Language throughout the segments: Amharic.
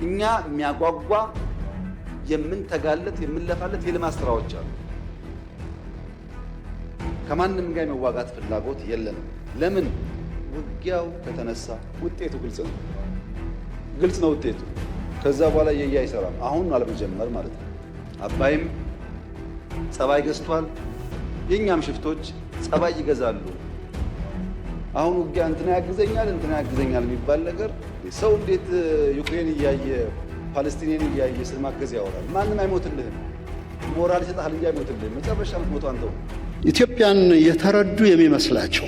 እኛ የሚያጓጓ የምንተጋለት የምንለፋለት የልማት ስራዎች አሉ። ከማንም ጋር የመዋጋት ፍላጎት የለንም። ለምን? ውጊያው ከተነሳ ውጤቱ ግልጽ ነው ውጤቱ። ከዛ በኋላ የያ አይሰራም። አሁን አለመጀመር ማለት ነው። አባይም ጸባይ ገዝቷል። የኛም ሽፍቶች ጸባይ ይገዛሉ። አሁን ውጊያ እንትና ያግዘኛል የሚባል ነገር ሰው እንዴት ዩክሬን እያየ ፓለስቲንን እያየ ስለማገዝ ያወራል? ማንም አይሞትልህም። ሞራል ይሰጣል እንጂ አይሞትልህም። መጨረሻ የምትሞተው አንተው። ኢትዮጵያን የተረዱ የሚመስላቸው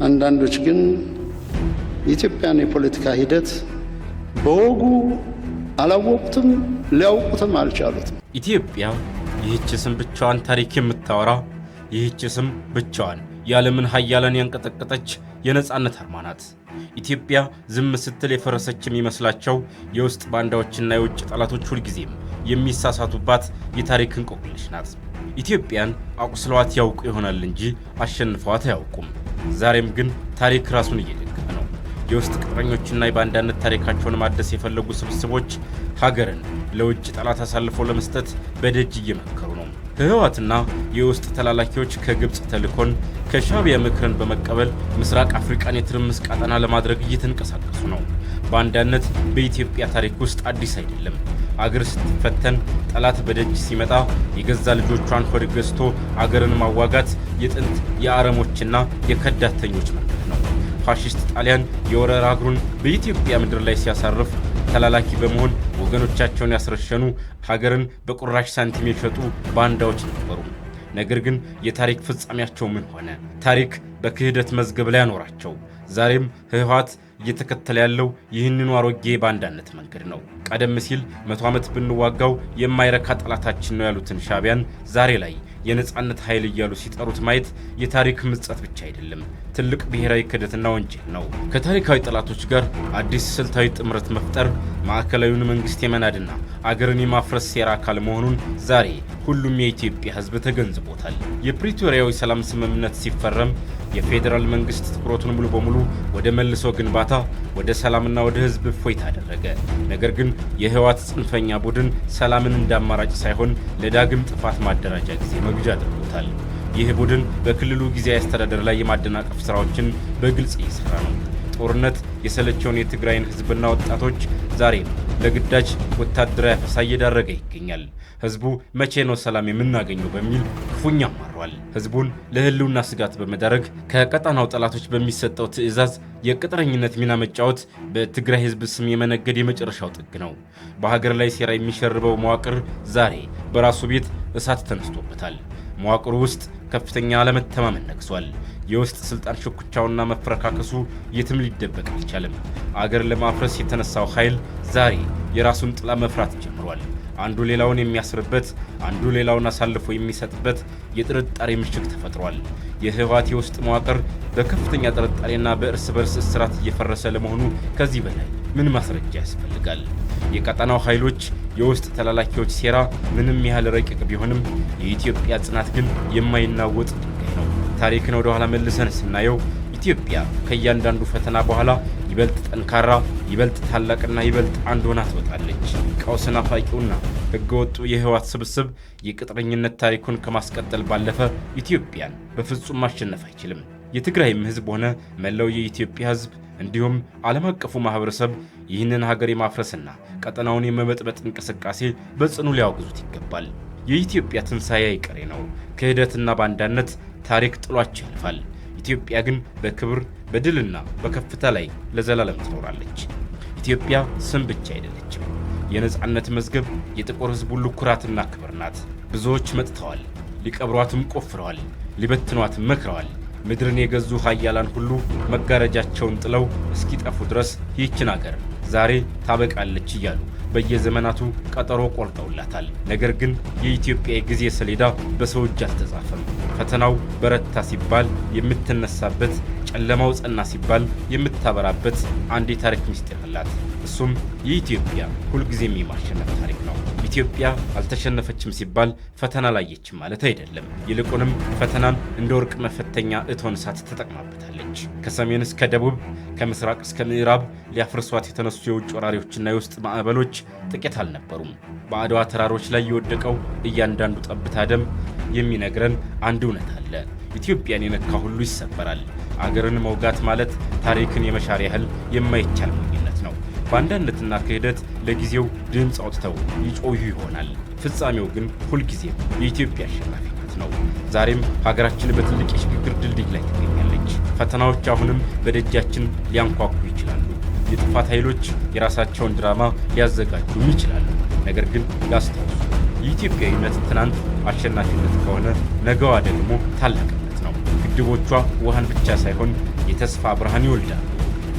አንዳንዶች ግን የኢትዮጵያን የፖለቲካ ሂደት በወጉ አላወቁትም፣ ሊያውቁትም አልቻሉትም። ኢትዮጵያ ይህች ስም ብቻዋን ታሪክ የምታወራ፣ ይህች ስም ብቻዋን የዓለምን ኃያላን ያንቀጠቀጠች የነጻነት አርማ ናት። ኢትዮጵያ ዝም ስትል የፈረሰች የሚመስላቸው የውስጥ ባንዳዎችና የውጭ ጠላቶች ሁልጊዜም የሚሳሳቱባት የታሪክ እንቆቅልሽ ናት። ኢትዮጵያን አቁስለዋት ያውቁ ይሆናል እንጂ አሸንፈዋት አያውቁም። ዛሬም ግን ታሪክ ራሱን እየደገመ ነው። የውስጥ ቅጥረኞችና የባንዳነት ታሪካቸውን ማደስ የፈለጉ ስብስቦች ሀገርን ለውጭ ጠላት አሳልፈው ለመስጠት በደጅ እየመከሩ ነው። ህወሓትና የውስጥ ተላላኪዎች ከግብፅ ተልኮን ከሻዕቢያ ምክርን በመቀበል ምስራቅ አፍሪካን የትርምስ ቀጠና ለማድረግ እየተንቀሳቀሱ ነው። ባንዳነት በኢትዮጵያ ታሪክ ውስጥ አዲስ አይደለም። አገር ስትፈተን፣ ጠላት በደጅ ሲመጣ የገዛ ልጆቿን ሆድ ገዝቶ አገርን ማዋጋት የጥንት የአረሞችና የከዳተኞች መንገድ ነው። ፋሽስት ጣሊያን የወረራ እግሩን በኢትዮጵያ ምድር ላይ ሲያሳርፍ ተላላኪ በመሆን ወገኖቻቸውን ያስረሸኑ፣ ሀገርን በቁራሽ ሳንቲም የሸጡ ባንዳዎች ነበሩ። ነገር ግን የታሪክ ፍጻሜያቸው ምን ሆነ? ታሪክ በክህደት መዝገብ ላይ ያኖራቸው። ዛሬም ህወሓት እየተከተለ ያለው ይህንኑ አሮጌ ባንዳነት መንገድ ነው። ቀደም ሲል 100 ዓመት ብንዋጋው የማይረካ ጠላታችን ነው ያሉትን ሻዕቢያን ዛሬ ላይ የነጻነት ኃይል እያሉ ሲጠሩት ማየት የታሪክ ምጸት ብቻ አይደለም፣ ትልቅ ብሔራዊ ክህደትና ወንጀል ነው። ከታሪካዊ ጠላቶች ጋር አዲስ ስልታዊ ጥምረት መፍጠር ማዕከላዊውን መንግስት የመናድና አገርን የማፍረስ ሴራ አካል መሆኑን ዛሬ ሁሉም የኢትዮጵያ ህዝብ ተገንዝቦታል። የፕሪቶሪያዊ ሰላም ስምምነት ሲፈረም የፌዴራል መንግስት ትኩረቱን ሙሉ በሙሉ ወደ መልሶ ግንባታ፣ ወደ ሰላምና ወደ ህዝብ እፎይታ አደረገ። ነገር ግን የህወሓት ጽንፈኛ ቡድን ሰላምን እንደ አማራጭ ሳይሆን ለዳግም ጥፋት ማደራጃ ጊዜ መግዣ አድርጎታል። ይህ ቡድን በክልሉ ጊዜያዊ አስተዳደር ላይ የማደናቀፍ ስራዎችን በግልጽ እየሰራ ነው። ጦርነት የሰለቸውን የትግራይን ህዝብና ወጣቶች ዛሬም ለግዳጅ ወታደራዊ አፈሳ እየዳረገ ይገኛል። ህዝቡ መቼ ነው ሰላም የምናገኘው በሚል ክፉኛ አማሯል። ህዝቡን ለህልውና ስጋት በመዳረግ ከቀጣናው ጠላቶች በሚሰጠው ትዕዛዝ የቅጥረኝነት ሚና መጫወት በትግራይ ህዝብ ስም የመነገድ የመጨረሻው ጥግ ነው። በሀገር ላይ ሴራ የሚሸርበው መዋቅር ዛሬ በራሱ ቤት እሳት ተነስቶበታል። መዋቅሩ ውስጥ ከፍተኛ አለመተማመን ነግሷል። የውስጥ ስልጣን ሽኩቻውና መፈረካከሱ የትም ሊደበቅ አልቻለም። አገር ለማፍረስ የተነሳው ኃይል ዛሬ የራሱን ጥላ መፍራት ጀምሯል። አንዱ ሌላውን የሚያስርበት፣ አንዱ ሌላውን አሳልፎ የሚሰጥበት የጥርጣሬ ምሽግ ተፈጥሯል። የህወሓት የውስጥ መዋቅር በከፍተኛ ጥርጣሬና በእርስ በርስ እስራት እየፈረሰ ለመሆኑ ከዚህ በላይ ምን ማስረጃ ያስፈልጋል? የቀጠናው ኃይሎች የውስጥ ተላላኪዎች ሴራ ምንም ያህል ረቂቅ ቢሆንም የኢትዮጵያ ጽናት ግን የማይናወጥ ድንጋይ ነው። ታሪክን ወደ ኋላ መልሰን ስናየው ኢትዮጵያ ከእያንዳንዱ ፈተና በኋላ ይበልጥ ጠንካራ፣ ይበልጥ ታላቅና ይበልጥ አንድ ሆና ትወጣለች። ቀውስ ናፋቂውና ህገወጡ የህወሓት ስብስብ የቅጥረኝነት ታሪኩን ከማስቀጠል ባለፈ ኢትዮጵያን በፍጹም ማሸነፍ አይችልም። የትግራይም ህዝብ ሆነ መላው የኢትዮጵያ ህዝብ እንዲሁም ዓለም አቀፉ ማህበረሰብ ይህንን ሀገር የማፍረስና ቀጠናውን የመበጥበጥ እንቅስቃሴ በጽኑ ሊያወግዙት ይገባል። የኢትዮጵያ ትንሣኤ አይቀሬ ነው። ክህደትና ባንዳነት ታሪክ ጥሏቸው ያልፋል። ኢትዮጵያ ግን በክብር በድልና በከፍታ ላይ ለዘላለም ትኖራለች። ኢትዮጵያ ስም ብቻ አይደለችም። የነጻነት መዝገብ፣ የጥቁር ህዝብ ሁሉ ኩራትና ክብር ናት። ብዙዎች መጥተዋል፣ ሊቀብሯትም ቆፍረዋል፣ ሊበትኗትም መክረዋል። ምድርን የገዙ ኃያላን ሁሉ መጋረጃቸውን ጥለው እስኪጠፉ ድረስ ይህችን አገር ዛሬ ታበቃለች እያሉ በየዘመናቱ ቀጠሮ ቆርጠውላታል። ነገር ግን የኢትዮጵያ የጊዜ ሰሌዳ በሰው እጅ አልተጻፈም። ፈተናው በረታ ሲባል የምትነሳበት፣ ጨለማው ጸና ሲባል የምታበራበት አንድ የታሪክ ምስጢር አላት። እሱም የኢትዮጵያ ሁልጊዜም የማሸነፍ ታሪክ ነው። ኢትዮጵያ አልተሸነፈችም ሲባል ፈተና ላየችም ማለት አይደለም። ይልቁንም ፈተናን እንደ ወርቅ መፈተኛ እቶን እሳት ተጠቅማበታለች። ከሰሜን እስከ ደቡብ፣ ከምስራቅ እስከ ምዕራብ ሊያፈርሷት የተነሱ የውጭ ወራሪዎችና የውስጥ ማዕበሎች ጥቂት አልነበሩም። በአድዋ ተራሮች ላይ የወደቀው እያንዳንዱ ጠብታ ደም የሚነግረን አንድ እውነት አለ። ኢትዮጵያን የነካ ሁሉ ይሰበራል። አገርን መውጋት ማለት ታሪክን የመሻር ያህል የማይቻል ሞኝነት ነው። በአንዳነትና ክህደት ለጊዜው ድምፅ አውጥተው ይጮሁ ይሆናል። ፍጻሜው ግን ሁልጊዜም የኢትዮጵያ አሸናፊነት ነው። ዛሬም ሀገራችን በትልቅ የሽግግር ድልድይ ላይ ትገኛለች። ፈተናዎች አሁንም በደጃችን ሊያንኳኩ ይችላሉ። የጥፋት ኃይሎች የራሳቸውን ድራማ ሊያዘጋጁም ይችላሉ። ነገር ግን ያስታውሱ፣ የኢትዮጵያዊነት ትናንት አሸናፊነት ከሆነ ነገዋ ደግሞ ታላቅነት ነው። ግድቦቿ ውሃን ብቻ ሳይሆን የተስፋ ብርሃን ይወልዳሉ።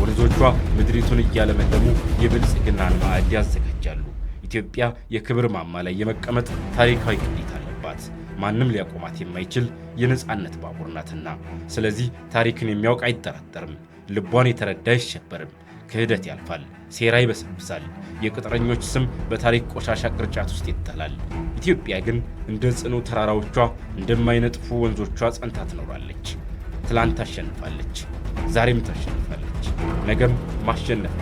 ወንዞቿ ምድሪቱን እያለመለሙ የብልጽግናን ማዕድ ያዘጋጃሉ። ኢትዮጵያ የክብር ማማ ላይ የመቀመጥ ታሪካዊ ግዴታ አለባት። ማንም ሊያቆማት የማይችል የነጻነት ባቡር ናትና። ስለዚህ ታሪክን የሚያውቅ አይጠራጠርም። ልቧን የተረዳ አይሸበርም። ክህደት ያልፋል፣ ሴራ ይበሰብሳል። የቅጥረኞች ስም በታሪክ ቆሻሻ ቅርጫት ውስጥ ይጣላል። ኢትዮጵያ ግን እንደ ጽኑ ተራራዎቿ እንደማይነጥፉ ወንዞቿ ጸንታ ትኖራለች። ትላንት ታሸንፋለች፣ ዛሬም ታሸንፋለች፣ ነገም ማሸነፍ